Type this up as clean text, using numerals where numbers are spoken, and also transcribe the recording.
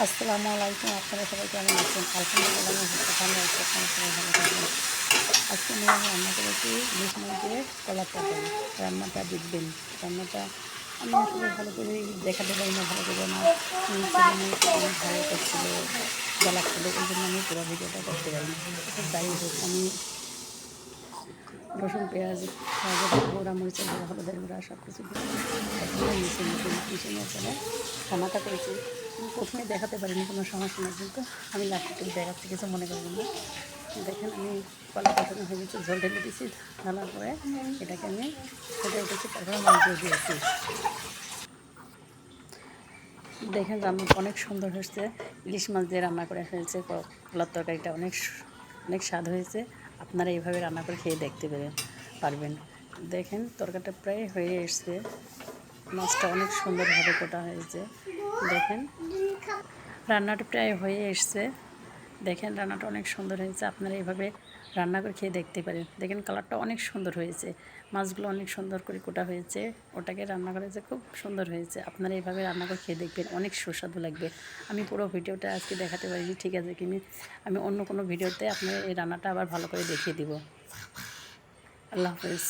আসসালামু আলাইকুম। আপনারা সবাই কেমন আছেন? আলহামদুলিল্লাহ আমি ভালো আছি। আপনারা সবাই ভালো থাকবেন। আজকে আমি রান্না করেছি ইলিশ মাছের কলার তরকারি। রান্নাটা দেখবেন। রান্নাটা আমি আসলে ভালো করে দেখাতে পারি না, ভালো করে আমার ছেলে মেয়ে খুবই ভয় করছিল, জ্বালাচ্ছিল, এই জন্য আমি পুরো ভিডিওটা করতে পারিনি। তো যাই হোক, আমি রসুন পেঁয়াজ গুঁড়া মরিচের গুঁড়া হলুদের গুঁড়া সব কিছু দিয়ে প্রথমে মিশিয়ে নিয়ে পরে রান্নাটা করেছি। আমি প্রথমে দেখাতে পারিনি, কোনো সমস্যা নেই, কিন্তু আমি লাস্টে দেখাচ্ছি, কিছু মনে করবেন না। দেখেন আমি কলা কষানো হয়ে গেছে, ঝোল ঢেলে দিয়েছি, ঢালার পরে এটাকে আমি ফুটে উঠেছি, তারপরে মাছ দিয়ে দিয়েছি। দেখেন রান্নাটা অনেক সুন্দর হয়েছে, ইলিশ মাছ দিয়ে রান্না করে ফেলছে। কলার তরকারিটা অনেক অনেক স্বাদ হয়েছে। আপনারা এইভাবে রান্না করে খেয়ে দেখতে পারবেন। দেখেন তরকারিটা প্রায় হয়ে এসছে, মাছটা অনেক সুন্দরভাবে কোটা হয়েছে। দেখেন রান্নাটা প্রায় হয়ে এসছে। দেখেন রান্নাটা অনেক সুন্দর হয়েছে, আপনারা এইভাবে রান্না করে খেয়ে দেখতে পারেন। দেখেন কালারটা অনেক সুন্দর হয়েছে, মাছগুলো অনেক সুন্দর করে কোটা হয়েছে, ওটাকে রান্না করেছে খুব সুন্দর হয়েছে। আপনারা এইভাবে রান্না করে খেয়ে দেখবেন, অনেক সুস্বাদু লাগবে। আমি পুরো ভিডিওটা আজকে দেখাতে পারিনি, ঠিক আছে, কিন্তু আমি অন্য কোনো ভিডিওতে আপনার এই রান্নাটা আবার ভালো করে দেখিয়ে দিব। আল্লাহ হাফেজ।